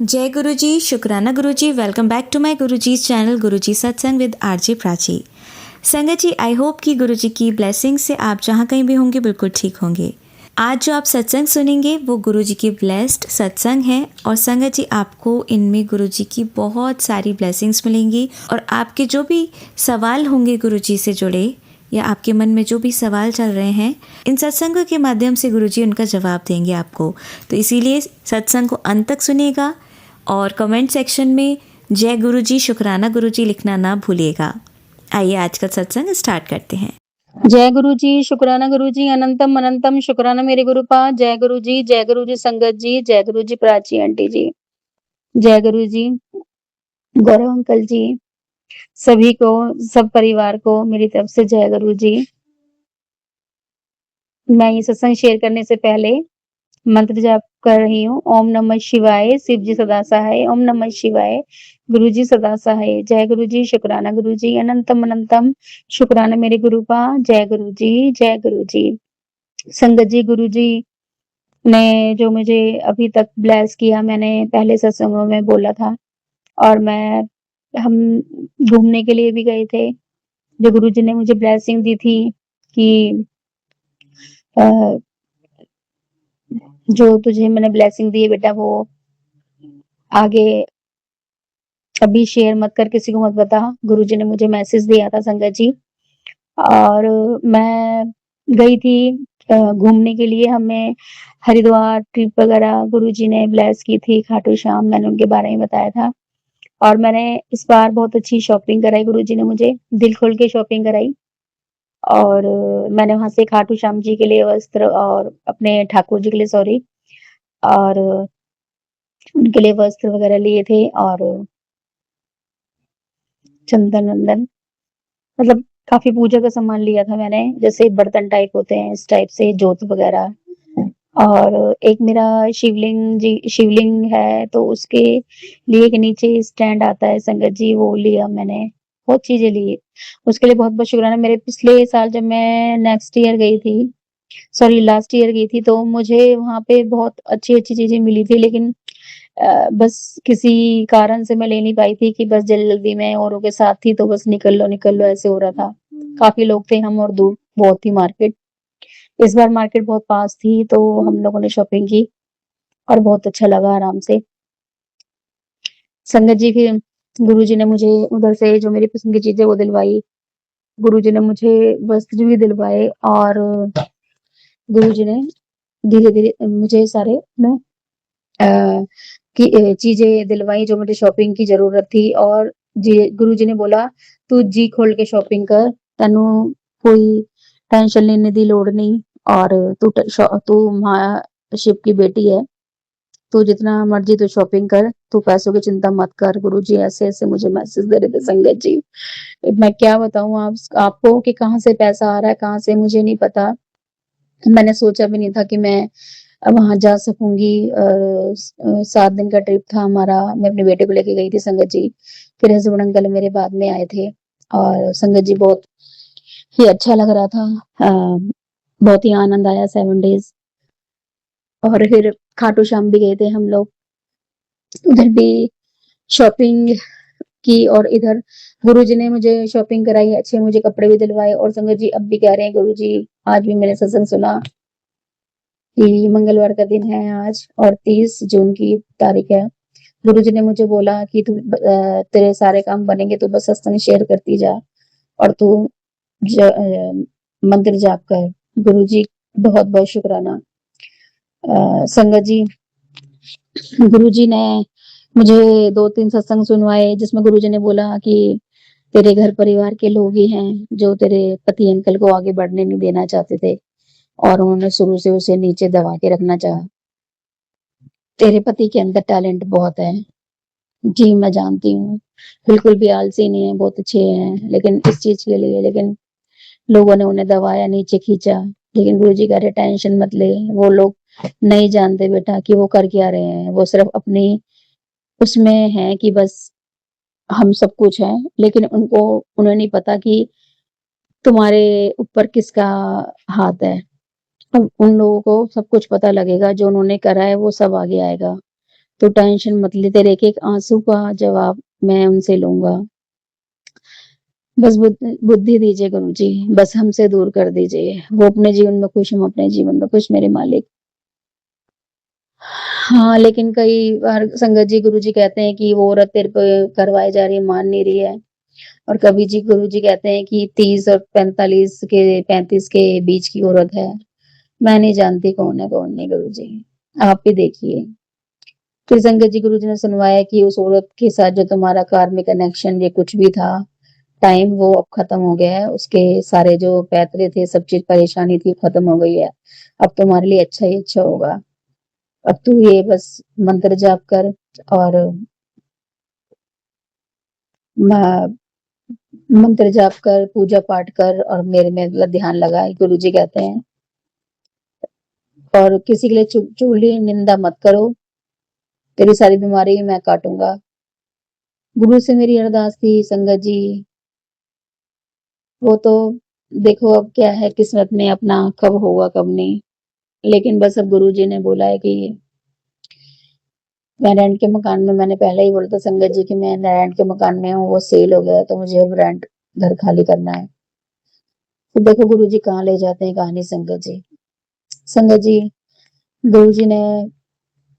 जय गुरुजी, शुक्राना Guruji. Welcome back to my Guruji's channel Guruji satsang with RJ Prachi. संगत जी, आई होप कि गुरुजी की ब्लेसिंग से आप जहाँ कहीं भी होंगे बिल्कुल ठीक होंगे। आज जो आप सत्संग सुनेंगे वो गुरुजी की ब्लेस्ड सत्संग है और संगत जी आपको इनमें गुरुजी की बहुत सारी ब्लेसिंग्स मिलेंगी और आपके जो भी सवाल होंगे गुरुजी से जुड़े या आपके मन में जो भी सवाल चल रहे हैं, इन सत्संगों के माध्यम से गुरुजी उनका जवाब देंगे आपको। तो इसीलिए सत्संग को अंत तक सुनिएगा और कमेंट सेक्शन में जय गुरुजी, शुक्राना गुरुजी लिखना ना भूलिएगा। आइए आज का सत्संग स्टार्ट करते हैं। जय गुरु जी, शुक्राना गुरु जी, अनंतम अनंतम शुक्राना मेरे गुरुपा। जय गुरु जी संगत जी, जय गुरु जी प्राची आंटी जी, जय गुरु जी गौरव अंकल जी, सभी को, सब परिवार को मेरी तरफ से जय गुरु जी। मैं ये सत्संग शेयर करने से पहले मंत्र जाप कर रही हूँ। ओम नमः शिवाय, शिव जी सदा सहाय। ओम नमः शिवाय, गुरु जी सदा सहाय। जय गुरु जी, शुक्राना गुरु जी, अनंतम अनंतम शुक्राना मेरे गुरुपा। जय गुरु जी, जय गुरु जी। संगत जी, गुरु जी ने जो मुझे अभी तक ब्लेस किया, मैंने पहले सत्संगों में बोला था और हम घूमने के लिए भी गए थे। जो गुरुजी ने मुझे ब्लेसिंग दी थी कि जो तुझे मैंने ब्लेसिंग दी है बेटा, वो आगे कभी शेयर मत कर, किसी को मत बता। गुरुजी ने मुझे मैसेज दिया था संगत जी, और मैं गई थी घूमने के लिए। हमें हरिद्वार ट्रिप वगैरह गुरुजी ने ब्लेस की थी। खाटू श्याम, मैंने उनके बारे में बताया था और मैंने इस बार बहुत अच्छी शॉपिंग कराई। गुरुजी ने मुझे दिल खोल के शॉपिंग कराई और मैंने वहां से खाटू श्याम जी के लिए वस्त्र और अपने ठाकुर जी के लिए, सॉरी, और उनके लिए वस्त्र वगैरह लिए थे और चंदन वंदन, मतलब काफी पूजा का सामान लिया था मैंने, जैसे बर्तन टाइप होते हैं इस टाइप से, जोत वगैरह। और एक मेरा शिवलिंग है, तो उसके लिए के नीचे स्टैंड आता है संगत जी, वो लिया मैंने। बहुत चीजें ली, उसके लिए बहुत बहुत शुक्राना। मेरे पिछले साल जब मैं नेक्स्ट ईयर गई थी, सॉरी लास्ट ईयर गई थी, तो मुझे वहां पे बहुत अच्छी अच्छी चीजें मिली थी, लेकिन बस किसी कारण से मैं ले नहीं पाई थी कि बस जल्दी में औरों के साथ थी, तो बस निकल लो ऐसे हो रहा था। काफी लोग थे हम और दूर बहुत थी मार्केट। इस बार मार्केट बहुत पास थी, तो हम लोगों ने शॉपिंग की और बहुत अच्छा लगा, आराम से। संगत जी, फिर गुरुजी ने मुझे उधर से जो मेरी पसंद की चीजें वो दिलवाई। गुरुजी ने मुझे वस्त्र भी दिलवाए और गुरुजी ने धीरे धीरे मुझे सारे में की चीजें दिलवाई जो मुझे शॉपिंग की जरूरत थी। और गुरुजी ने बोला, तू जी खोल के शॉपिंग कर, तेनू कोई टेंशन लेने दी लोड़ नहीं, और तू महाशिव की बेटी है, तू जितना मर्जी तू शॉपिंग कर, तू पैसों की चिंता मत कर। गुरुजी ऐसे ऐसे मुझे मैसेज दे रहे थे संगत जी। मैं क्या बताऊं आपको कि कहाँ से पैसा आ रहा है, कहाँ से, मुझे नहीं पता। मैंने सोचा भी नहीं था कि मैं वहां जा सकूंगी। 7 दिन का ट्रिप था हमारा, मैं अपने बेटे को लेके गई थी संगत जी। फिर हसबैंड अंकल मेरे बाद में आए थे और संगत जी बहुत ही अच्छा लग रहा था। बहुत ही आनंद आया 7 डेज। और फिर खाटू श्याम भी गए थे हम लोग, उधर भी शॉपिंग की और इधर गुरुजी ने मुझे शॉपिंग कराई, अच्छे मुझे कपड़े भी दिलवाए। और संगत जी अब भी कह रहे हैं गुरुजी, आज भी मैंने सत्संग सुना कि मंगलवार का दिन है आज और 30 जून की तारीख है। गुरुजी ने मुझे बोला कि तू तेरे सारे काम बनेंगे, तू बस सत्संग शेयर करती जा और तू मंत्र जाप कर। गुरुजी बहुत बहुत शुक्राना। संगत जी, गुरुजी ने मुझे 2-3 सत्संग सुनवाए, जिसमें गुरुजी ने बोला कि तेरे घर परिवार के लोग ही हैं जो तेरे पति अंकल को आगे बढ़ने नहीं देना चाहते थे और उन्होंने शुरू से उसे नीचे दबा के रखना चाहा। तेरे पति के अंदर टैलेंट बहुत है। जी मैं जानती हूँ, बिल्कुल भी आलसी नहीं है, बहुत अच्छे हैं, लेकिन इस चीज के लिए, लेकिन लोगों ने उन्हें दबाया, नीचे खींचा। लेकिन गुरुजी कह रहे टेंशन मत ले, वो लोग नहीं जानते बेटा कि वो कर क्या रहे हैं, वो सिर्फ अपनी उसमें है कि बस हम सब कुछ है, लेकिन उन्हें नहीं पता कि तुम्हारे ऊपर किसका हाथ है। अब उन लोगों को सब कुछ पता लगेगा, जो उन्होंने करा है वो सब आगे आएगा। तू टेंशन मत ले, तेरे एक-एक आँसू का जवाब मैं उनसे लूँगा। बस बुद्धि दीजिए गुरुजी, बस हमसे दूर कर दीजिए। वो अपने जीवन में खुश, हम अपने जीवन में खुश मेरे मालिक। हाँ, लेकिन कई बार संगत जी गुरुजी कहते हैं कि वो औरत तेरे पे करवाई जा रही है, मान नहीं रही है। और कभी जी गुरुजी कहते हैं कि 30 और 45 के 35 के बीच की औरत है। मैं नहीं जानती कौन है कौन नहीं गुरुजी, आप ही देखिए। फिर संगत जी गुरुजी ने सुनवाया कि उस औरत के साथ जो तुम्हारा कार्मिक कनेक्शन या कुछ भी था, टाइम वो अब खत्म हो गया है। उसके सारे जो पैतरे थे, सब चीज़ परेशानी थी, खत्म हो गई है। अब तुम्हारे लिए अच्छा ही अच्छा होगा। अब तू ये बस मंत्र जाप कर और म मंत्र जाप कर, पूजा पाठ कर और मेरे में मतलब ध्यान लगा, गुरुजी कहते हैं। और किसी के लिए चुगली निंदा मत करो, तेरी सारी बीमारी मैं काटूँगा। गुरु से मेरी अरदास थी संगत जी, वो तो देखो अब क्या है किस्मत में अपना, कब होगा कब नहीं। लेकिन बस अब गुरुजी ने बोला है कि मैं रेंट के मकान में, मैंने पहले ही बोला था संगत जी कि मैं रेंट के मकान में हूँ, वो सेल हो गया है तो मुझे अब रेंट घर खाली करना है। तो देखो गुरुजी कहाँ ले जाते हैं कहानी संगत जी। संगत जी, गुरुजी ने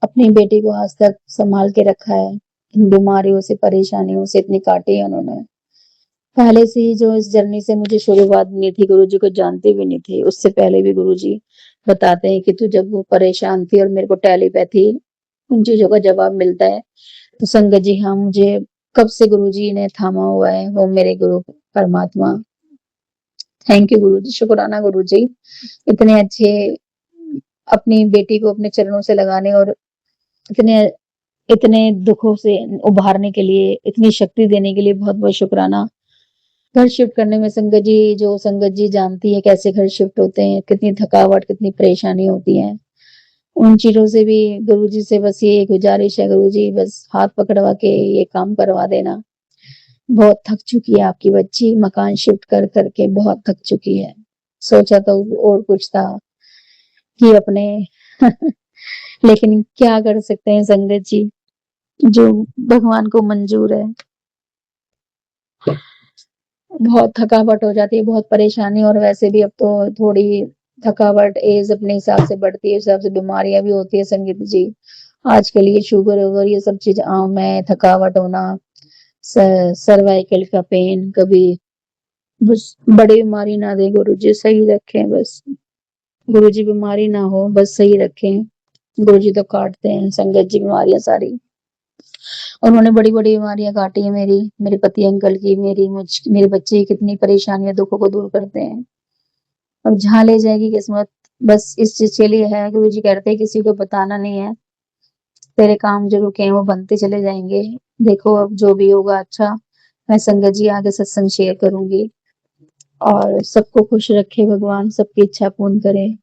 अपनी बेटी को आज तक संभाल के रखा है। इन बीमारियों से, परेशानियों से इतनी काटी है उन्होंने। पहले से ही जो इस जर्नी से मुझे शुरुआत नहीं थी, गुरुजी को जानते भी नहीं थे। उससे पहले भी गुरुजी बताते हैं कि तू जब वो परेशान थी और मेरे को टेलीपैथी उन चीज़ों का जवाब मिलता है। तो संगत जी हाँ, मुझे कब से गुरुजी ने थामा हुआ है, वो मेरे गुरु परमात्मा। थैंक यू गुरुजी, शुक्राना गुरुजी। इतने अच्छे अपनी बेटी को अपने चरणों से लगाने और इतने इतने दुखों से उभारने के लिए, इतनी शक्ति देने के लिए बहुत-बहुत शुक्राना। घर शिफ्ट करने में संगत जी, जो संगत जी जानती है कैसे घर शिफ्ट होते हैं, कितनी थकावट, कितनी परेशानी होती है। उन चीज़ों से भी गुरुजी से बस ये गुज़ारिश है, गुरुजी बस हाथ पकड़वा के ये काम करवा देना। बहुत थक चुकी है आपकी बच्ची, मकान शिफ्ट कर के बहुत थक चुकी है। सोचा तो और कुछ था कि अपने लेकिन क्या कर सकते हैं संगत जी, जो भगवान को मंजूर है। बहुत थकावट हो जाती है, बहुत परेशानी, और वैसे भी अब तो थोड़ी थकावट एज अपने हिसाब से बढ़ती है, उस हिसाब से बीमारियाँ भी होती है संगीत जी। आजकल ये शुगर-वुगर ये सब चीज़ आम है, थकावट होना, स सर्वाइकल का पेन, कभी बस बड़ी बीमारी ना दें गुरुजी, सही रखें बस। गुरुजी बीमारी ना हो, बस सही रखें। गुरुजी तो काटते हैं संगत जी बीमारियाँ सारी। उन्होंने बड़ी-बड़ी बीमारियाँ काटी हैं मेरी, मेरे पति अंकल की, मेरे बच्चे की कितनी परेशानियाँ, दुखों को दूर करते हैं। अब जहाँ ले जाएगी किस्मत, बस इस चीज़ के लिए है, गुरुजी कहते हैं किसी को बताना नहीं है। तेरे काम जो रुके हैं वो बनते चले जाएँगे। देखो अब जो भी होगा अच्छा, मैं संगत जी आगे सत्संग शेयर करूँगी और सबको खुश रखे भगवान, सबकी इच्छा पूर्ण करे।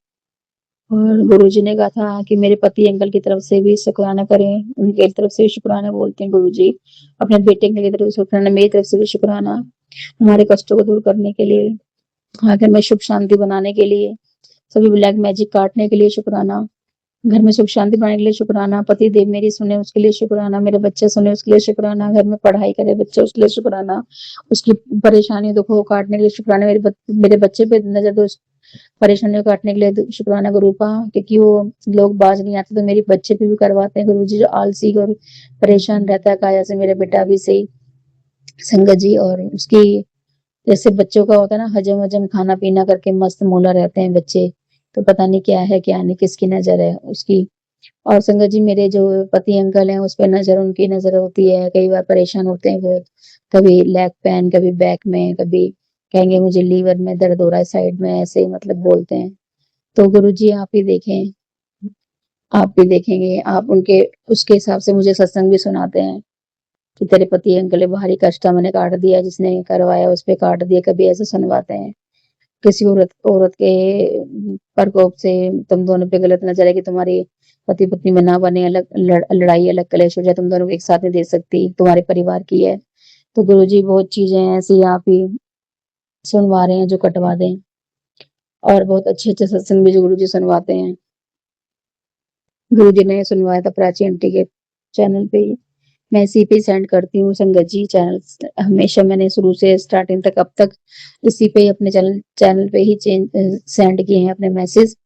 और गुरुजी ने कहा था कि मेरे पति अंकल की तरफ से भी शुक्राना करें, उनकी तरफ से भी शुक्राना बोलते हैं गुरुजी। अपने बेटे की तरफ से शुक्राना, मेरी तरफ से भी शुक्राना, हमारे कष्टों को दूर करने के लिए, घर में सुख शांति बनाने के लिए, सभी ब्लैक मैजिक काटने के लिए शुक्राना, घर में सुख शांति बनाने के लिए शुक्राना, पति देव मेरी सुने उसके लिए शुक्राना, मेरे बच्चे सुने उसके लिए शुक्राना, घर में पढ़ाई करे बच्चे उसके लिए शुक्राना, उसकी परेशानी दुखों को काटने के लिए शुक्राना, मेरे बच्चे पे नजर दो, परेशानियों को काटने के लिए शुक्राना गुरु का, क्योंकि वो लोग बाज नहीं आते तो मेरे बच्चे पे भी करवाते हैं गुरुजी, जो आलसी और परेशान रहता है काया से, मेरा बेटा भी सही संगत जी। और उसकी जैसे बच्चों का होता है ना, हजम खाना पीना करके मस्त मोला रहते हैं बच्चे, तो पता नहीं क्या है क्या नहीं, किसकी नजर है उसकी। और संगत जी मेरे जो पति अंकल हैं उस पे नजर, उनकी नजर होती है, कई बार परेशान होते हैं वो, कभी लेग पेन, कभी बैक में, कभी कहेंगे मुझे लीवर में दर्द हो रहा है साइड में, ऐसे मतलब बोलते हैं। तो गुरुजी आप ही देखें, आप भी देखेंगे, आप उनके उसके हिसाब से मुझे सत्संग भी सुनाते हैं कि तेरे पति अंकल ने भारी कष्ट मैंने काट दिया, जिसने करवाया उस पे काट दिया, कभी ऐसे सुनवाते हैं। किसी औरत औरत के प्रकोप से तुम दोनों पे गलत नजर है कि तुम्हारी पति पत्नी में ना बने, अलग लड़ाई अलग कलेश हो जाए, तुम दोनों को एक साथ नहीं दे सकती, तुम्हारे परिवार की है। तो गुरुजी बहुत चीजें ऐसी आप ही सुनवा रहे हैं जो कटवा दें, और बहुत अच्छे अच्छे सत्संग भी जो गुरुजी सुनवाते हैं। गुरुजी ने सुनवाया था प्राची आंटी के चैनल पे मैं इसी पे सेंड करती हूँ संगत जी। चैनल हमेशा मैंने शुरू से स्टार्टिंग तक अब तक इसी पे अपने चैनल चैनल पे ही सेंड किए हैं अपने मैसेज।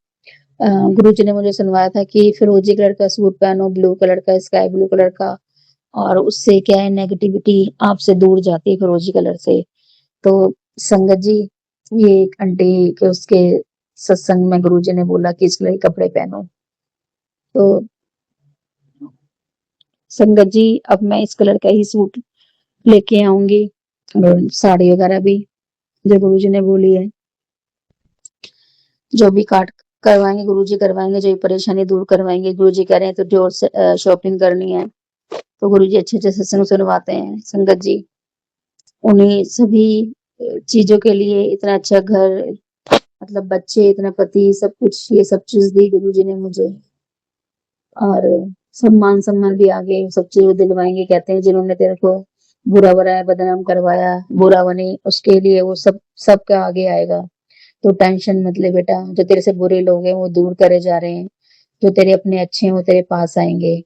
गुरु जी ने मुझे सुनवाया था कि फिरोजी कलर का सूट पहनो, ब्लू कलर का, स्काई ब्लू कलर का, और उससे क्या है नेगेटिविटी आपसे दूर जाती है फिरोजी कलर से। तो संगत जी, ये एक आंटी के उसके सत्संग में गुरुजी ने बोला कि इस कलर के कपड़े पहनो, तो संगत जी अब मैं इस कलर का ही सूट लेके आऊंगी और साड़ी वगैरह भी जो गुरुजी ने बोली है। जो भी काट करवाएंगे गुरुजी करवाएंगे, जो भी परेशानी दूर करवाएंगे। गुरुजी कह रहे हैं तो जो शॉपिंग करनी है तो गुरुजी अच्छे अच्छे सत्संग सुनवाते हैं संगत जी। उन्हीं सभी चीजों के लिए इतना अच्छा घर, मतलब बच्चे, इतना पति, सब कुछ, ये सब चीज दी गुरुजी ने मुझे। और सब मान सम्मान भी आगे सब चीज दिलवाएंगे। कहते हैं जिन्होंने तेरे को बुरा बनाया, बदनाम करवाया, बुरा बने, उसके लिए वो सब सबका आगे आएगा। तो टेंशन मत ले बेटा, जो तेरे से बुरे लोग हैं वो दूर करे जा रहे हैं, जो तेरे अपने अच्छे हैं वो तेरे पास आएंगे।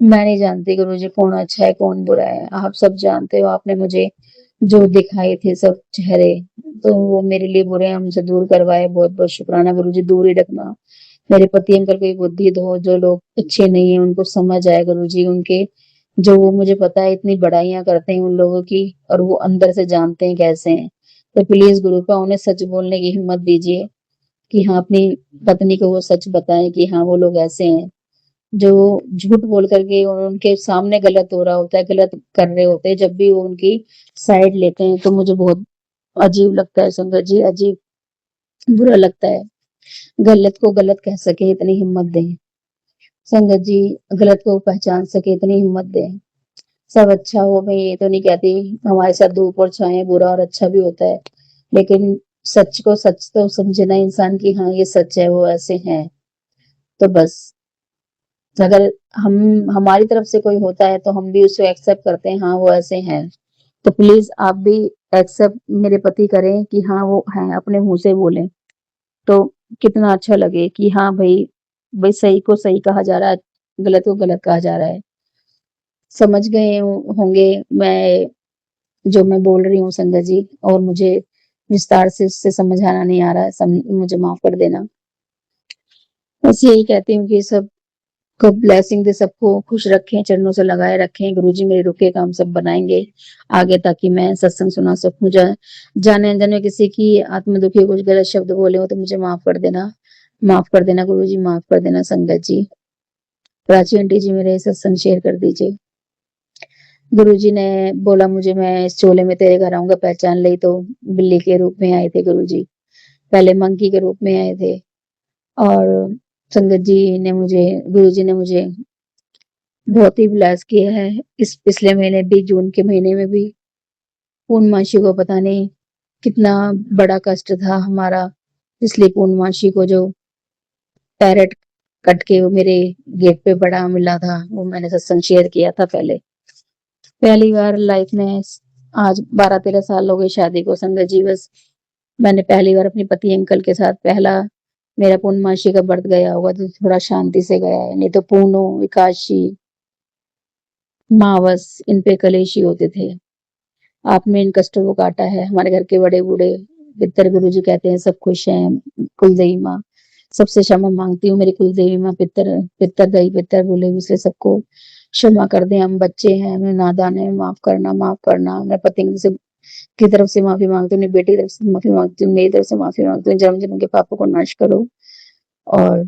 मैं नहीं जानती गुरुजी कौन अच्छा है कौन बुरा है, आप सब जानते हो। आपने मुझे जो दिखाए थे सब चेहरे, तो वो मेरे लिए बुरे हैं, हमसे दूर करवाए। बहुत बहुत शुक्राना गुरुजी, दूर ही रखना। मेरे पति अंकल को बुद्धि दो, जो लोग अच्छे नहीं है उनको समझ आए गुरुजी उनके, जो वो मुझे पता है इतनी बड़ाइयां करते हैं उन लोगों की, और वो अंदर से जानते हैं कैसे हैं। तो प्लीज गुरु का उन्हें सच बोलने की हिम्मत दीजिए कि हाँ अपनी पत्नी को वो सच बताएं कि हाँ वो लोग ऐसे हैं, जो झूठ बोल करके और उनके सामने गलत हो रहा होता है, गलत कर रहे होते हैं, जब भी वो उनकी साइड लेते हैं तो मुझे बहुत अजीब लगता है संगत जी, अजीब बुरा लगता है। गलत को गलत कह सके इतनी हिम्मत दें संगत जी, गलत को पहचान सके इतनी हिम्मत दें। सब अच्छा हो, मैं ये तो नहीं कहती हमारे साथ धूप और छाए, बुरा और अच्छा भी होता है, लेकिन सच को सच तो समझना इंसान की, हाँ ये सच है वो ऐसे हैं। तो बस अगर हम हमारी तरफ से कोई होता है तो हम भी उसको एक्सेप्ट करते हैं, हाँ वो ऐसे हैं। तो प्लीज आप भी एक्सेप्ट मेरे पति करें कि हाँ वो हैं, अपने मुंह से बोलें तो कितना अच्छा लगे कि हाँ भाई, भाई सही को सही कहा जा रहा है, गलत को गलत कहा जा रहा है। समझ गए होंगे मैं जो मैं बोल रही हूँ संगत जी, और मुझे विस्तार से उससे समझाना नहीं आ रहा है, मुझे माफ कर देना। बस यही कहती हूँ कि सब को ब्लेसिंग दे, सबको खुश रखें, चरणों से लगाए रखें। गुरुजी मेरे रुके काम सब बनाएंगे आगे, ताकि मैं सत्संग सुना सकूं। जाने अनजाने किसी की आत्म दुखी कुछ गलत शब्द बोले हो तो मुझे माफ कर देना, माफ कर देना गुरुजी, माफ कर देना संगत जी। प्राची आंटी जी मेरे सत्संग शेयर कर दीजिए। गुरुजी ने बोला मुझे, मैं इस चोले में तेरे घर आऊंगा, पहचान ली तो बिल्ली के रूप में आए थे गुरुजी, पहले मंकी के रूप में आए थे। और संगत जी ने मुझे, गुरुजी ने मुझे बहुत ही ब्लेस किया है। इस पिछले महीने भी, जून के महीने में भी, पूर्णमासी को पता नहीं कितना बड़ा कष्ट था हमारा। इसलिए पूर्णमासी को जो पैरेट कट के वो मेरे गेट पे बड़ा मिला था, वो मैंने सत्संग शेयर किया था पहले। पहली बार लाइफ में, आज 12-13 साल हो गए शादी को संगत जी, बस मैंने पहली बार अपने पति अंकल के साथ, पहला मेरा पूर्णमासी का व्रत गया होगा तो थोड़ा शांति से गया है, नहीं तो पूर्णो, एकादशी, मावस इन पे कलेश ही होते थे। आपने इन कष्टों को काटा है। हमारे घर के बड़े बूढ़े पितर गुरुजी कहते हैं सब खुश हैं। कुलदेवी माँ, सबसे क्षमा मांगती हूँ, मेरी कुलदेवी माँ, पितर दई पितर बोले इसलिए सबको क्षमा कर दें। हम बच्चे हैं, हमें नादान है, माफ करना, माफ करना। मैं पति से की तरफ से माफी मांगती हूँ, बेटी की तरफ से माफी मांगती हूँ, मेरी तरफ से माफी मांगती हूँ। जन्म जन्म के पापों को नाश करो और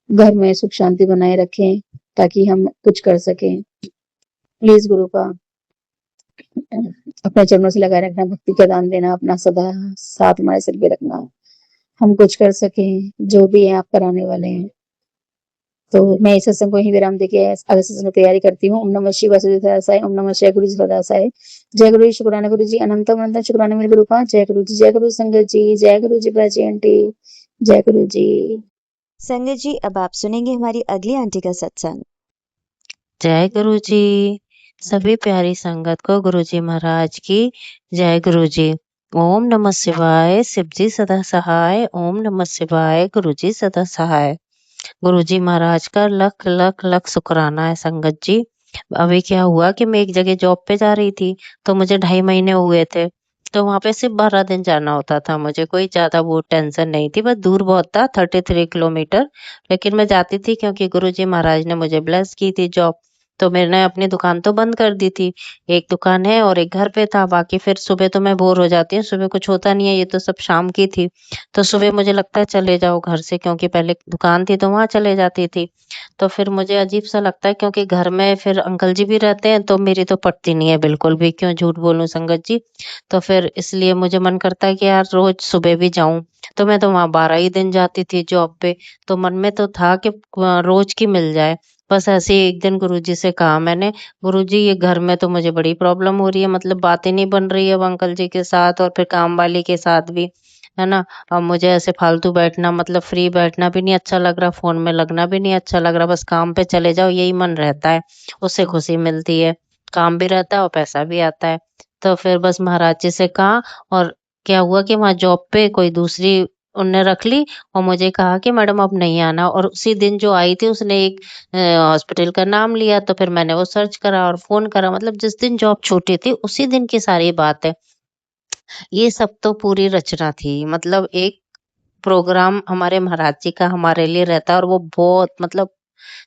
घर में सुख शांति बनाए रखें ताकि हम कुछ कर सकें। प्लीज गुरु का अपने चरणों से लगाए रखना, भक्ति का दान देना, अपना सदा साथ हमारे सिर पे रखना, हम कुछ कर सके, जो भी है आप कराने वाले हैं। तो मैं इस सत्संग को ही विराम देके अगले सत्संग की तैयारी करती हूँ। ओम नमः शिवाय, सुधासाय, ओम नमः शिवाय, गुरु जी सदासाय। जय गुरु जी, शुक्राना गुरु जी, अनंत अनंत शुक्राना मेरे गुरु का। जय गुरु जी, जय गुरु संगत जी, जय गुरु जी प्राची आंटी, जय गुरु जी। संगत जी अब आप सुनेंगे हमारी अगली आंटी का सत्संग। जय गुरु जी। सभी प्यारी संगत को गुरु जी महाराज की जय गुरु जी। ओम नमः शिवाय, शिव जी सदा सहाय। ओम नमः शिवाय, गुरु जी सदा सहाय। गुरु जी महाराज का लख लख लख शुक्राना है संगत जी। अभी क्या हुआ कि मैं एक जगह जॉब पे जा रही थी, तो मुझे 2.5 महीने हुए थे। तो वहाँ पे सिर्फ 12 दिन जाना होता था मुझे, कोई ज़्यादा वो टेंशन नहीं थी, बस दूर बहुत था 33 किलोमीटर। लेकिन मैं जाती थी क्योंकि गुरुजी महाराज ने मुझे ब्लेस की थी जॉब। तो मैंने अपनी दुकान तो बंद कर दी थी। एक दुकान है और एक घर पे था, बाकी फिर सुबह तो मैं बोर हो जाती हूँ, सुबह कुछ होता नहीं है, ये तो सब शाम की थी। तो सुबह मुझे लगता है चले जाओ घर से, क्योंकि पहले दुकान थी तो वहाँ चले जाती थी। तो फिर मुझे अजीब-सा लगता है क्योंकि घर में फिर अंकल जी भी रहते हैं, तो मेरी तो पटती नहीं है बिल्कुल भी, क्यों झूठ बोलूँ संगत जी। तो फिर इसलिए मुझे मन करता है कि यार रोज़ सुबह भी जाऊँ। तो मैं तो वहाँ 12 ही दिन जाती थी जॉब पे, तो मन में तो था कि रोज़ की मिल जाए। बस ऐसे ही एक दिन गुरुजी से कहा मैंने, "गुरुजी ये घर में तो मुझे बड़ी प्रॉब्लम हो रही है, मतलब बातें नहीं बन रही है अब अंकल जी के साथ और फिर काम वाली के साथ भी, है ना? अब मुझे ऐसे फालतू बैठना, मतलब फ्री बैठना भी नहीं अच्छा लग रहा, फ़ोन में लगना भी नहीं अच्छा लग रहा, बस काम पे चले जाओ यही मन रहता है, उससे खुशी मिलती है। काम भी रहता है और पैसा भी आता है। तो फिर बस महाराज जी से कहा और क्या हुआ कि वहाँ जॉब पे कोई दूसरी उनने रख ली और मुझे कहा कि मैडम अब नहीं आना, और उसी दिन जो आई थी उसने एक हॉस्पिटल का नाम लिया, तो फिर मैंने वो सर्च करा और फ़ोन करा, मतलब जिस दिन जॉब छूटी थी उसी दिन की सारी बात है। ये सब तो पूरी रचना थी, मतलब एक प्रोग्राम हमारे महाराज जी का हमारे लिए रहता है और वो बहुत मतलब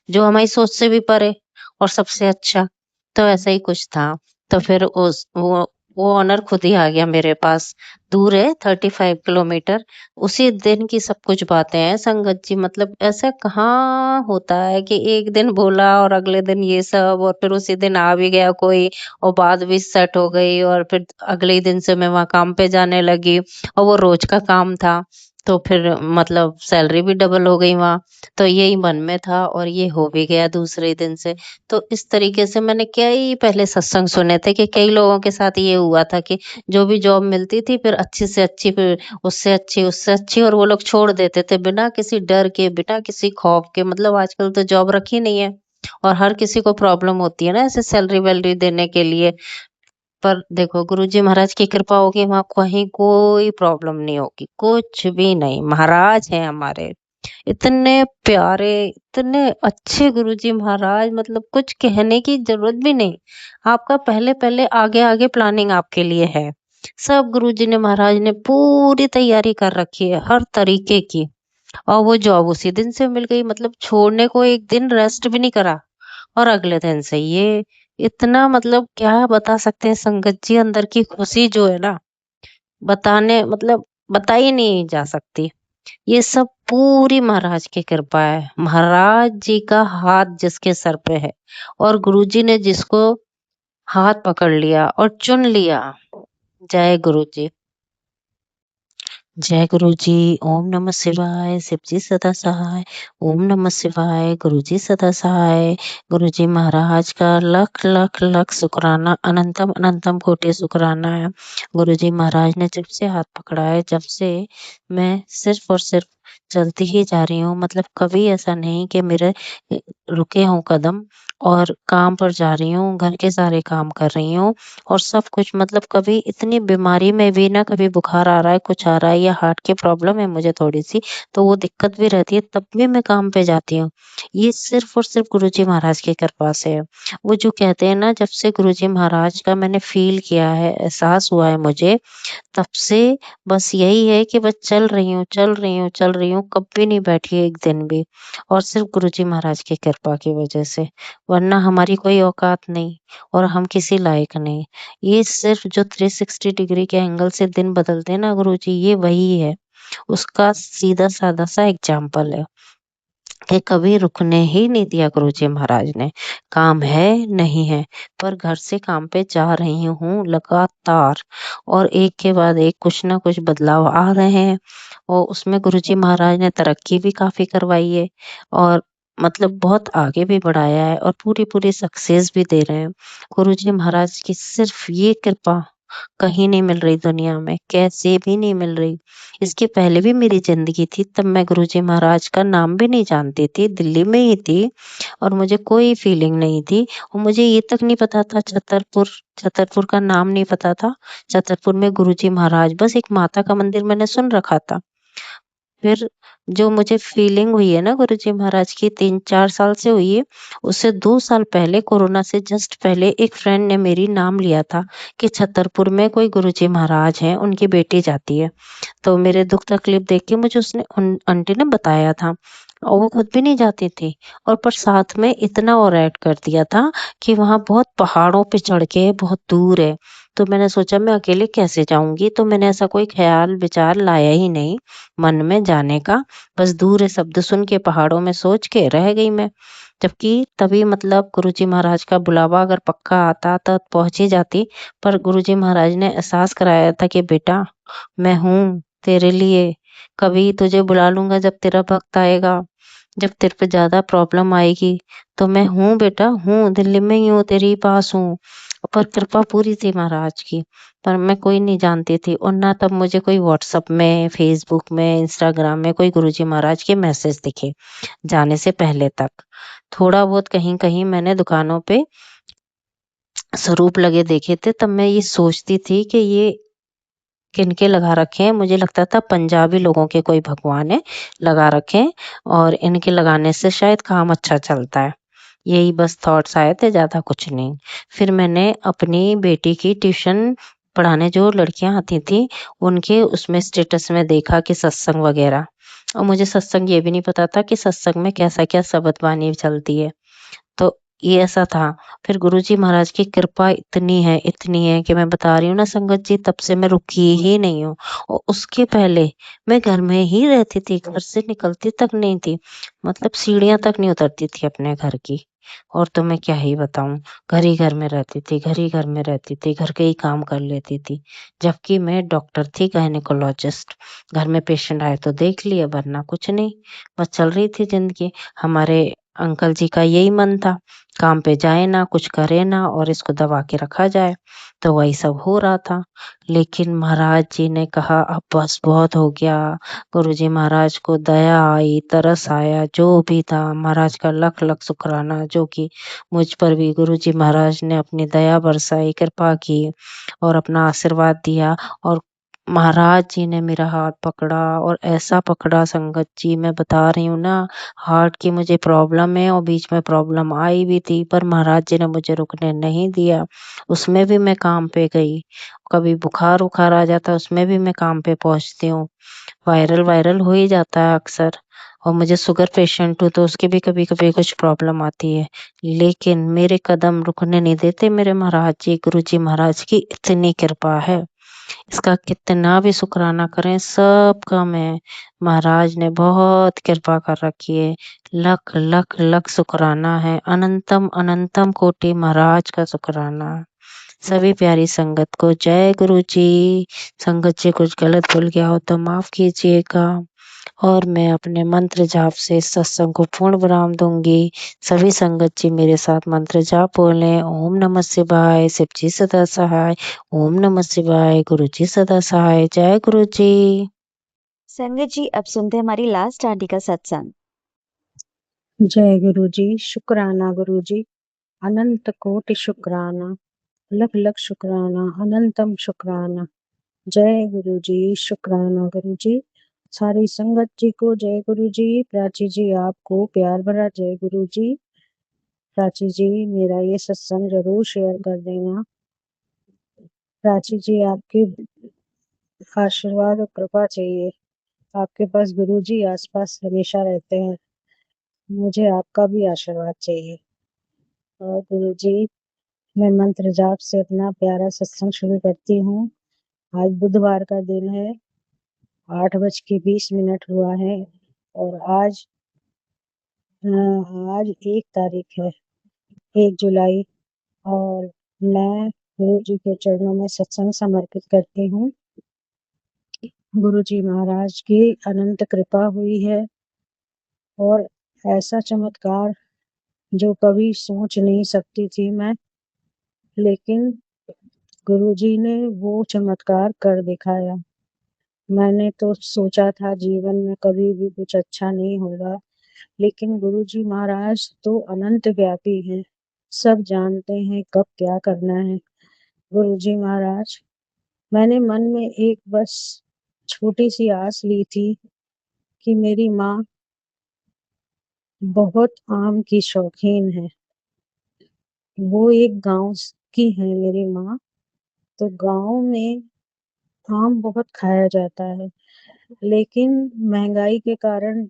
जो हमारी सोच से भी परे और सबसे अच्छा, तो ऐसा ही कुछ था। तो फिर उस वो ऑनर खुद ही आ गया मेरे पास, दूर है 35 किलोमीटर। उसी दिन की सब कुछ बातें हैं संगत जी, मतलब ऐसा कहाँ होता है कि एक दिन बोला और अगले दिन ये सब, और फिर उसी दिन आ भी गया कोई और बात भी सेट हो गई, और फिर अगले ही दिन से मैं वहाँ काम पे जाने लगी और वो रोज का काम था। तो फिर मतलब सैलरी भी डबल हो गई वहाँ। तो यही मन में था और ये हो भी गया दूसरे दिन से। तो इस तरीके से मैंने कई पहले सत्संग सुने थे कि कई लोगों के साथ ये हुआ था कि जो भी जॉब मिलती थी फिर अच्छी से अच्छी, फिर उससे अच्छी, और वो लोग छोड़ देते थे बिना किसी डर के, बिना किसी खौफ के। मतलब आजकल तो जॉब रखी नहीं है और हर किसी को प्रॉब्लम होती है ना ऐसे सैलरी-वैलरी देने के लिए। पर देखो गुरुजी महाराज की कृपा होगी, वहाँ कहीं कोई प्रॉब्लम नहीं होगी, कुछ भी नहीं। महाराज हैं हमारे। इतने प्यारे, इतने अच्छे गुरुजी महाराज, मतलब कुछ कहने की ज़रूरत भी नहीं। आपका पहले-पहले, आगे-आगे प्लानिंग आपके लिए है। सब गुरुजी ने महाराज ने पूरी तैयारी कर रखी है, हर तरीके की। और वो जॉब उसी दिन से मिल गई, मतलब छोड़ने को एक दिन रेस्ट भी नहीं करा और अगले दिन से ये इतना, मतलब क्या बता सकते हैं संगत जी, अंदर की खुशी जो है ना, बताने मतलब बताई नहीं जा सकती। ये सब पूरी महाराज की कृपा है। महाराज जी का हाथ जिसके सर पे है और गुरुजी ने जिसको हाथ पकड़ लिया और चुन लिया, जय गुरु जी। जय गुरु जी। ओम नमः शिवाय। शिव जी सदा सहाय। ओम नमः शिवाय। गुरु जी सदा सहाय। गुरु जी महाराज का लख लख लख शुक्राना, अनंतम अनंतम कोटि शुक्राना है। गुरु जी महाराज ने जब से हाथ पकड़ा है, जब से मैं सिर्फ और सिर्फ चलती ही जा रही हूँ, मतलब कभी ऐसा नहीं कि मेरे रुके हों कदम, और काम पर जा रही हूँ, घर के सारे काम कर रही हूँ और सब कुछ, मतलब कभी इतनी बीमारी में भी ना, कभी बुखार आ रहा है, कुछ आ रहा है, या हार्ट की प्रॉब्लम है मुझे थोड़ी-सी, तो वो दिक्कत भी रहती है, तब भी मैं काम पे जाती हूँ। ये सिर्फ़ और सिर्फ़ गुरुजी महाराज की कृपा से है। वो जो कहते हैं ना, जब से गुरुजी महाराज का मैंने फ़ील किया है, एहसास हुआ है मुझे, तब से बस यही है कि बस चल रही हूँ, चल रही हूँ, चल रही हूँ, कभी नहीं बैठी एक दिन भी, और सिर्फ़ गुरुजी महाराज की कृपा की वजह से, वरना हमारी कोई औकात नहीं और हम किसी लायक नहीं। ये सिर्फ़ जो 360 डिग्री के एंगल से दिन बदलते हैं ना गुरुजी, ये वही है। उसका सीधा-साधा सा एग्ज़ाम्पल है। कि कभी रुकने ही नहीं दिया गुरुजी महाराज ने। काम है, नहीं है, पर घर से काम पे जा रही हूँ लगातार, और एक के बाद एक कुछ ना कुछ बदलाव आ रहे हैं, और उसमें गुरुजी महाराज ने तरक्की भी काफ़ी करवाई है और मतलब बहुत आगे भी बढ़ाया है और पूरी-पूरी सक्सेस भी दे रहे हैं। गुरुजी महाराज की सिर्फ़ ये कृपा कहीं नहीं मिल रही दुनिया में, कैसे भी नहीं मिल रही। इसके पहले भी मेरी ज़िंदगी थी, तब मैं गुरुजी महाराज का नाम भी नहीं जानती थी, दिल्ली में ही थी और मुझे कोई फीलिंग नहीं थी, और मुझे ये तक नहीं पता था छतरपुर, छतरपुर का नाम नहीं पता था। छतरपुर में गुरुजी महाराज, बस एक माता का मंदिर मैंने सुन रखा था। फिर जो मुझे फीलिंग हुई है ना गुरुजी महाराज की 3-4 साल से हुई है, उससे 2 साल पहले कोरोना से जस्ट पहले एक फ्रेंड ने मेरी नाम लिया था कि छतरपुर में कोई गुरुजी महाराज हैं, उनकी बेटी जाती है। तो मेरे दुःख तकलीफ देख के मुझे उसने उन आंटी ने बताया था और वो खुद भी नहीं जाती थी और पर साथ में इतना और ऐड कर दिया था कि वहाँ बहुत पहाड़ों पे चढ़ के बहुत दूर है। तो मैंने सोचा मैं अकेले कैसे जाऊँगी? तो मैंने ऐसा कोई ख़्याल विचार लाया ही नहीं मन में जाने का। बस दूर है शब्द सुन के पहाड़ों में सोच के रह गई मैं। जबकि तभी मतलब गुरुजी महाराज का बुलावा अगर पक्का आता तो पहुँच ही जाती। पर गुरुजी महाराज ने एहसास कराया था कि बेटा मैं हूँ तेरे लिए, कभी तुझे बुला लूँगा जब तेरा वक़्त आएगा, जब तेरे पे ज़्यादा प्रॉब्लम आएगी, तो मैं हूँ बेटा हूँ, दिल्ली में ही हूँ, तेरे ही पास हूँ। पर कृपा पूरी थी महाराज की, पर मैं कोई नहीं जानती थी और ना तब मुझे कोई व्हाट्सएप में, फ़ेसबुक में, इंस्टाग्राम में कोई गुरुजी महाराज के मैसेज दिखे, जाने से पहले तक। थोड़ा बहुत कहीं-कहीं मैंने दुकानों पे स्वरूप लगे देखे थे, तब मैं ये सोचती थी कि ये किनके लगा रखे हैं, मुझे लगता था पंजाबी लोगों के कोई भगवान है, लगा रखे हैं और इनके लगाने से शायद काम अच्छा चलता है। यही बस थॉट्स आए थे, ज़्यादा कुछ नहीं। फिर मैंने अपनी बेटी की ट्यूशन पढ़ाने जो लड़कियाँ आती थीं, उनके उसमें स्टेटस में देखा कि सत्संग वगैरह और मुझे सत्संग ये भी नहीं पता था कि सत्संग में कैसा-क्या शबद बानी चलती है। तो ये ऐसा था। फिर गुरुजी महाराज की कृपा इतनी है कि मैं बता रही हूँ ना संगत जी तब से मैं रुकी ही नहीं हूँ। और उसके पहले मैं घर में ही रहती थी, घर से निकलती तक नहीं थी। मतलब सीढ़ियाँ तक नहीं उतरती थी अपने घर की। और तो मैं क्या ही बताऊँ, घर ही घर में रहती थी, घर ही घर में रहती थी, घर के ही काम कर लेती थी। जबकि मैं डॉक्टर थी गायनेकोलॉजिस्ट। घर में पेशेंट आए तो देख लिया वरना कुछ नहीं। बस चल रही थी ज़िंदगी। हमारे अंकल जी का यही मन था, काम पे जाए ना, कुछ करे ना और इसको दबा के रखा जाए, तो वही सब हो रहा था। लेकिन महाराज जी ने कहा अब बस बहुत हो गया। गुरुजी महाराज को दया आई, तरस आया, जो भी था महाराज का लख-लख शुक्राना जो कि मुझ पर भी गुरुजी महाराज ने अपनी दया बरसाई, कृपा की और अपना आशीर्वाद दिया और महाराज जी ने मेरा हाथ पकड़ा और ऐसा पकड़ा संगत जी मैं बता रही हूँ ना, हार्ट की मुझे प्रॉब्लम है और बीच में प्रॉब्लम आई भी थी पर महाराज जी ने मुझे रुकने नहीं दिया। उसमें भी मैं काम पे गई। कभी बुखार-वुखार आ जाता है उसमें भी मैं काम पे पहुँचती हूँ। वायरल-वायरल हो ही जाता है अक्सर और मुझे शुगर पेशेंट हूँ तो उसकी भी कभी-कभी कुछ प्रॉब्लम आती है। लेकिन मेरे कदम रुकने नहीं देते मेरे महाराज जी, गुरुजी महाराज की इतनी कृपा है। इसका कितना भी शुक्राना करें सब कम है। महाराज ने बहुत कृपा कर रखी है। लख, लख, लख शुक्राना है। अनंतम, अनंतम कोटि महाराज का शुक्राना। सभी प्यारी संगत को जय गुरु जी। संगत जी कुछ गलत बोल गया हो तो माफ कीजिएगा। और मैं अपने मंत्र जाप से इस सत्संग को पूर्ण विराम दूंगी। सभी संगत जी मेरे साथ मंत्र जाप बोलें। ओम नमः शिवाय, शिव जी सदा सहाय। ओम नमः शिवाय, गुरु जी सदा सहाय। जय गुरु जी। संगत जी अब सुनते हैं हमारी लास्ट आंटी का सत्संग। जय गुरु जी, शुक्राना गुरु जी, अनंत कोटि शुक्राना, लख लख शुक्राना, अनंतम शुक्राना। जय गुरु जी, शुक्राना गुरु जी। सारी संगत जी को जय गुरु जी। प्राची जी आपको प्यार भरा जय गुरु जी। प्राची जी मेरा ये सत्संग जरूर शेयर कर देना। प्राची जी आपके आशीर्वाद और कृपा चाहिए। आपके पास गुरु जी आसपास हमेशा रहते हैं। मुझे आपका भी आशीर्वाद चाहिए। और गुरु जी मैं मंत्र जाप से अपना प्यारा सत्संग शुरू करती हूँ। आज बुधवार का दिन है, 8:20 हुआ है और आज 1 तारीख है, 1 जुलाई। और मैं गुरु जी के चरणों में सत्संग समर्पित करती हूँ। गुरु जी महाराज की अनंत कृपा हुई है और ऐसा चमत्कार जो कभी सोच नहीं सकती थी मैं, लेकिन गुरु जी ने वो चमत्कार कर दिखाया। मैंने तो सोचा था जीवन में कभी भी कुछ अच्छा नहीं होगा, लेकिन गुरुजी महाराज तो अनंत व्यापी हैं, सब जानते हैं कब क्या करना है। गुरुजी महाराज, मैंने मन में एक बस छोटी सी आस ली थी कि मेरी माँ बहुत आम की शौकीन है। वो एक गाँव की है मेरी माँ, तो गाँव में आम बहुत खाया जाता है, लेकिन महँगाई के कारण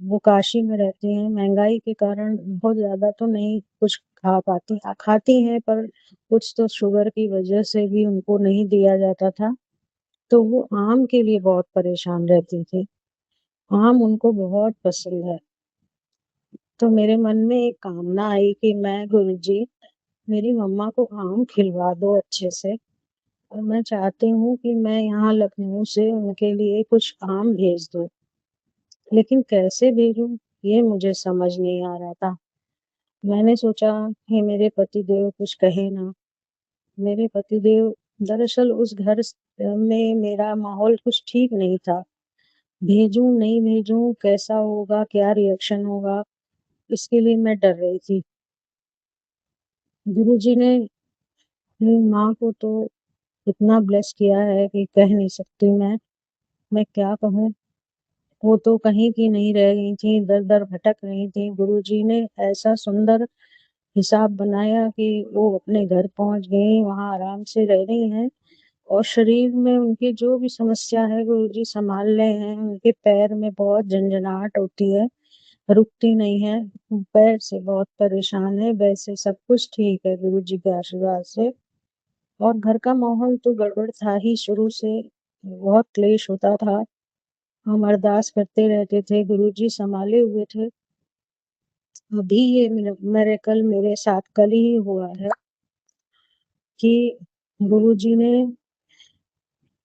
वो काशी में रहती हैं, महँगाई के कारण बहुत ज़्यादा तो नहीं कुछ खा पाती। खाती हैं पर कुछ तो शुगर की वजह से भी उनको नहीं दिया जाता था, तो वो आम के लिए बहुत परेशान रहती थी। आम उनको बहुत पसंद है। तो मेरे मन में एक कामना आई कि मैं गुरुजी मेरी मम्मा को आम खिलवा दो अच्छे से, और मैं चाहती हूँ कि मैं यहाँ लखनऊ से उनके लिए कुछ आम भेज दूँ। लेकिन कैसे भेजूँ ये मुझे समझ नहीं आ रहा था। मैंने सोचा कि मेरे पतिदेव कुछ कहे ना। मेरे पतिदेव दरअसल उस घर में मेरा माहौल कुछ ठीक नहीं था। भेजूँ, नहीं भेजूँ, कैसा होगा, क्या रिएक्शन होगा, इसके लिए मैं डर रही थी। गुरुजी ने मेरी माँ को तो इतना ब्लेस किया है कि कह नहीं सकती मैं क्या कहूँ? वो तो कहीं की नहीं रह गई थी, दर-दर भटक रही थी। गुरुजी ने ऐसा सुंदर हिसाब बनाया कि वो अपने घर पहुँच गईं, वहाँ आराम से रह रही हैं, और शरीर में उनकी जो भी समस्या है गुरुजी सँभाल रहे हैं। उनके पैर में बहुत झनझनाहट होती है, रुकती नहीं है, पैर से बहुत परेशान है, वैसे सब कुछ ठीक है गुरुजी के आशीर्वाद से। और घर का माहौल तो गड़बड़ था ही शुरू से, बहुत क्लेश होता था। हम अरदास करते रहते थे, गुरुजी सँभाले हुए थे। अभी ये मिरेकल मेरे साथ कल ही हुआ है कि गुरुजी ने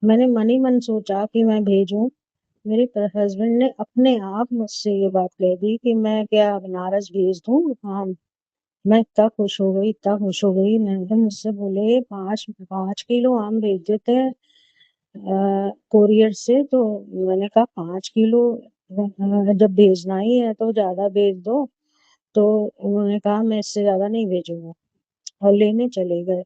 मैंने मन ही मन सोचा कि मैं भेजूँ। मेरे हस्बैंड ने अपने आप मुझसे ये बात कह दी कि मैं क्या बनारस भेज दूँ आम? मैं इतना खुश हो गई, मैंने मुझसे बोले 5 किलो आम भेज देते हैं कोरियर से। तो मैंने कहा 5 किलो जब भेजना ही है तो ज़्यादा भेज दो। तो उन्होंने कहा मैं इससे ज़्यादा नहीं भेजूँगा, और लेने चले गए।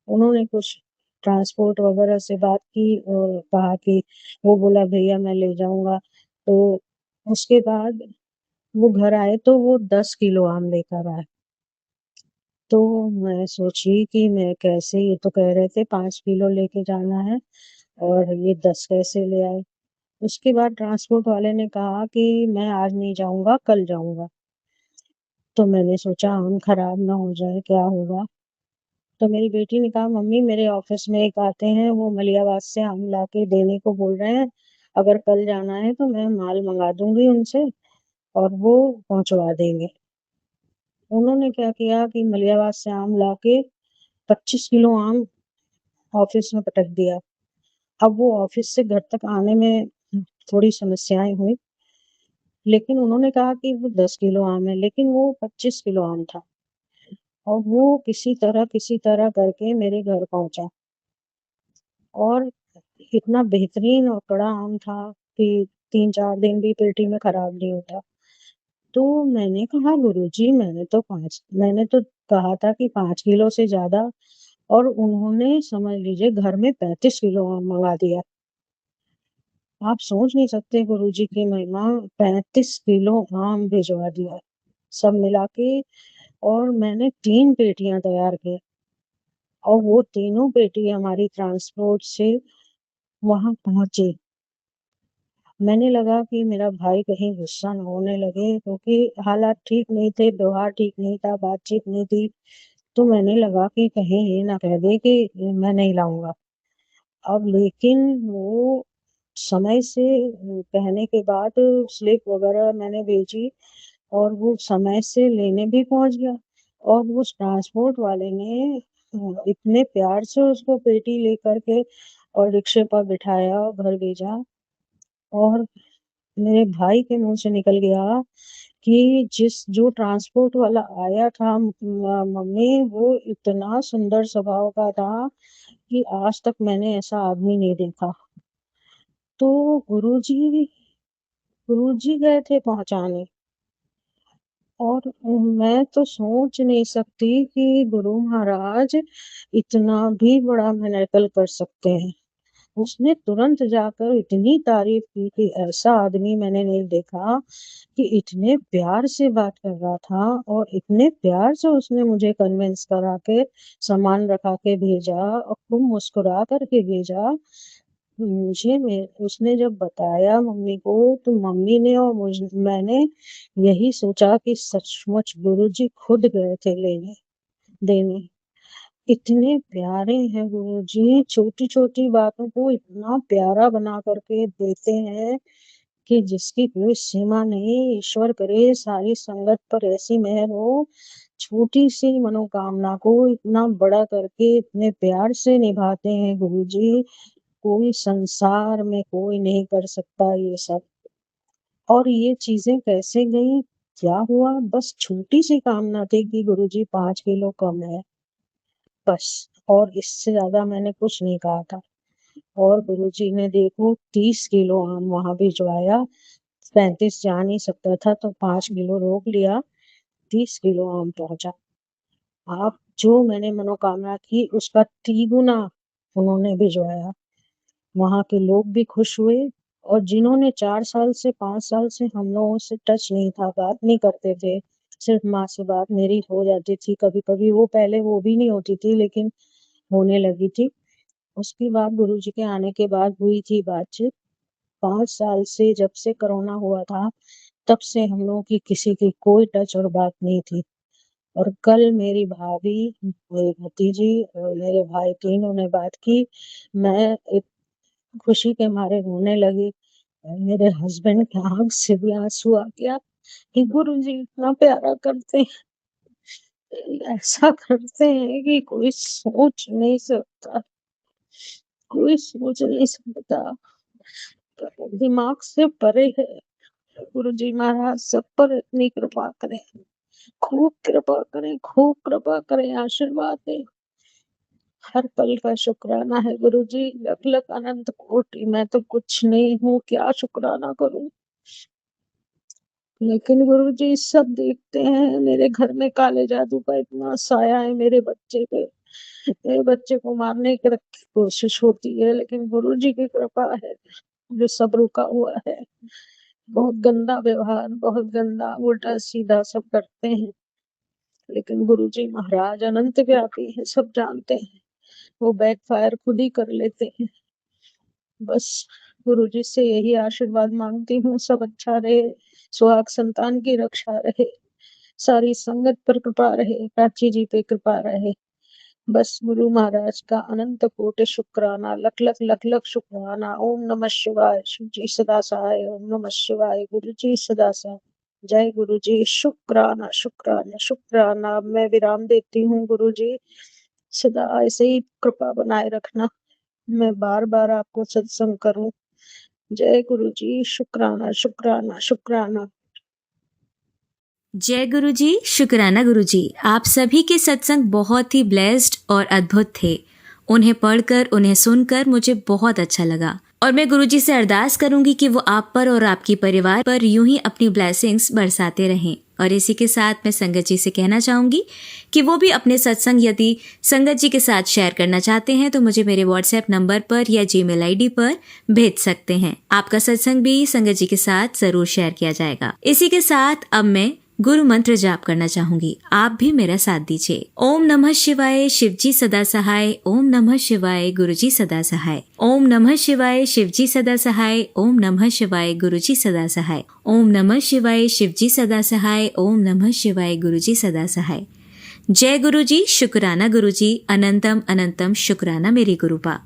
उन्होंने कुछ ट्रांसपोर्ट वगैरह से बात की और कहा कि वो बोला भैया मैं ले जाऊँगा। तो उसके बाद वो घर आए तो वो 10 किलो आम लेकर आए। तो मैं सोची कि मैं कैसे, ये तो कह रहे थे 5 किलो लेके जाना है और ये 10 कैसे ले आए। उसके बाद ट्रांसपोर्ट वाले ने कहा कि मैं आज नहीं जाऊँगा, कल जाऊँगा। तो मैंने सोचा आम खराब ना हो जाए, क्या होगा? तो मेरी बेटी ने कहा मम्मी मेरे ऑफिस में एक आते हैं, वो मलियाबाद से आम लाके देने को बोल रहे हैं। अगर कल जाना है तो मैं माल मंगा दूँगी उनसे और वो पहुँचवा देंगे। उन्होंने क्या किया कि मलियाबाद से आम लाके 25 किलो आम ऑफिस में पटक दिया। अब वो ऑफिस से घर तक आने में थोड़ी समस्याएँ हुई, लेकिन उन्होंने कहा कि वो 10 किलो आम है, लेकिन वो 25 किलो आम था, और वो किसी तरह करके मेरे घर पहुँचा। और इतना बेहतरीन और कड़ा आम था कि 3-4 दिन भी पेटी में खराब नहीं होता। तो मैंने कहा गुरुजी मैंने तो कहा था कि 5 किलो से ज़्यादा, और उन्होंने समझ लीजिए घर में 35 किलो आम मँगा दिया। आप सोच नहीं सकते गुरुजी की महिमा, 35 किलो आम भिजवा दिया, सब मिला के। और मैंने 3 पेटियाँ तैयार की, और वो तीनों पेटी हमारी ट्रांसपोर्ट से वहाँ पहुँची। मैंने लगा कि मेरा भाई कहीं गुस्सा ना होने लगे, क्योंकि हालात ठीक नहीं थे, व्यवहार ठीक नहीं था, बातचीत नहीं थी। तो मैंने लगा कि कहीं ये ना कह दे कि मैं नहीं लाऊँगा। अब लेकिन वो समय से कहने के बाद स्लिप वगैरह मैंने भेजी, और वो समय से लेने भी पहुँच गया, और उस ट्रांसपोर्ट वाले ने इतने प्यार से उसको पेटी लेकर के और रिक्शे पर बिठाया और घर भेजा। और मेरे भाई के मुँह से निकल गया कि जो ट्रांसपोर्ट वाला आया था मम्मी, वो इतना सुंदर स्वभाव का था कि आज तक मैंने ऐसा आदमी नहीं देखा। तो गुरुजी गुरुजी गए थे पहुँचाने, और मैं तो सोच नहीं सकती कि गुरु महाराज इतना भी बड़ा मिरेकल कर सकते हैं। उसने तुरंत जाकर इतनी तारीफ की कि ऐसा आदमी मैंने नहीं देखा कि इतने प्यार से बात कर रहा था और इतने प्यार से उसने मुझे कन्विंस करा के सामान रखा के भेजा और खूब मुस्कुरा करके भेजा। उसने जब बताया मम्मी को, तो मम्मी ने और मैंने यही सोचा कि सचमुच गुरुजी खुद गए थे देने। इतने प्यारे हैं गुरुजी, छोटी छोटी बातों को इतना प्यारा बना करके देते हैं कि जिसकी कोई सीमा नहीं। ईश्वर करे सारी संगत पर ऐसी मेहर हो, छोटी सी मनोकामना को इतना बड़ा करके इतने प्यार से निभाते हैं गुरुजी। कोई संसार में कोई नहीं कर सकता ये सब। और ये चीजें कैसे गई, क्या हुआ, बस छोटी सी कामना थी कि गुरुजी 5 किलो कम है, बस। और इससे ज्यादा मैंने कुछ नहीं कहा था। और गुरुजी ने देखो 30 किलो आम वहां भिजवाया। 35 जा नहीं सकता था तो 5 किलो रोक लिया, 30 किलो आम पहुंचा। आप जो मैंने मनोकामना की उसका 3 गुना उन्होंने भिजवाया। वहां के लोग भी खुश हुए। और जिन्होंने 4 साल से 5 साल से हम लोगों से टच नहीं था, बात नहीं करते थे, सिर्फ माँ से बात मेरी हो जाती थी कभी कभी, वो पहले वो भी नहीं होती थी लेकिन होने लगी थी। उसके बाद गुरुजी के आने के बाद हुई थी बातचीत। 5 साल से जब से कोरोना हुआ था तब से हम लोगों की किसी की कोई टच और बात नहीं थी। और कल मेरी भाभी, मेरी भतीजी और मेरे भाई तीनों ने बात की। मैं खुशी के मारे रोने लगी। मेरे हस्बैंड के आंख से भी आंसू आ गया कि गुरुजी इतना प्यारा करते हैं, ऐसा करते हैं कि कोई सोच नहीं सकता, कोई सोच नहीं सकता, दिमाग से परे है। गुरुजी महाराज सब पर इतनी कृपा करें, खूब कृपा करें, खूब कृपा करें, आशीर्वाद दें। हर पल का शुक्राना है गुरुजी, लख लख अनंत कोटि। मैं तो कुछ नहीं हूँ, क्या शुक्राना करूं। लेकिन गुरुजी सब देखते हैं। मेरे घर में काले जादू का इतना साया है मेरे बच्चे पे। मेरे बच्चे को मारने की कोशिश होती है लेकिन गुरुजी की कृपा है जो सब रुका हुआ है। बहुत गंदा व्यवहार, बहुत गंदा उल्टा सीधा सब करते हैं लेकिन गुरुजी महाराज अनंत व्यापी है, सब जानते हैं। वो बैकफायर खुद ही कर लेते हैं। बस गुरुजी से यही आशीर्वाद मांगती हूँ, सब अच्छा रहे, सुहाग संतान की रक्षा रहे, सारी संगत पर कृपा रहे, प्राची जी पे कृपा रहे। बस गुरु महाराज का अनंत कोटि शुक्राना, लख लख लख लख शुक्राना। ओम नमः शिवाय, शिव जी सदा सहाय। ओम नमः शिवाय, गुरु जी सदा सहाय। जय गुरु जी। शुक्राना शुक्राना शुक्राना। अब मैं विराम देती हूँ गुरु जी, सदा ऐसे ही कृपा बनाए रखना, मैं बार बार आपको सत्संग करूं। जय गुरु जी। शुक्राना शुक्राना शुक्राना। जय गुरु जी, शुक्राना गुरु जी। आप सभी के सत्संग बहुत ही ब्लेस्ड और अद्भुत थे। उन्हें पढ़कर, उन्हें सुनकर मुझे बहुत अच्छा लगा और मैं गुरु जी से अरदास करूंगी कि वो आप पर और आपके परिवार पर यूं ही अपनी ब्लेसिंग्स बरसाते रहें। और इसी के साथ मैं संगत जी से कहना चाहूंगी कि वो भी अपने सत्संग यदि संगत जी के साथ शेयर करना चाहते हैं तो मुझे मेरे व्हाट्सएप नंबर पर या जीमेल आईडी पर भेज सकते हैं। आपका सत्संग भी संगत जी के साथ जरूर शेयर किया जाएगा। इसी के साथ अब मैं गुरु मंत्र जाप करना चाहूंगी, आप भी मेरा साथ दीजिए। ओम नमः शिवाय, शिव जी सदा सहाय। ओम नमः शिवाय, गुरु जी सदा सहाय। ओम नमः शिवाय, शिव जी सदा सहाय। ओम नमः शिवाय, गुरु जी सदा सहाय। ओम नमः शिवाय, शिव जी सदा सहाय। ओम नमः शिवाय, गुरु जी सदा सहाय। जय गुरु जी। शुक्राना गुरु जी। अनंतम अनंतम शुक्राना मेरे गुरुपा।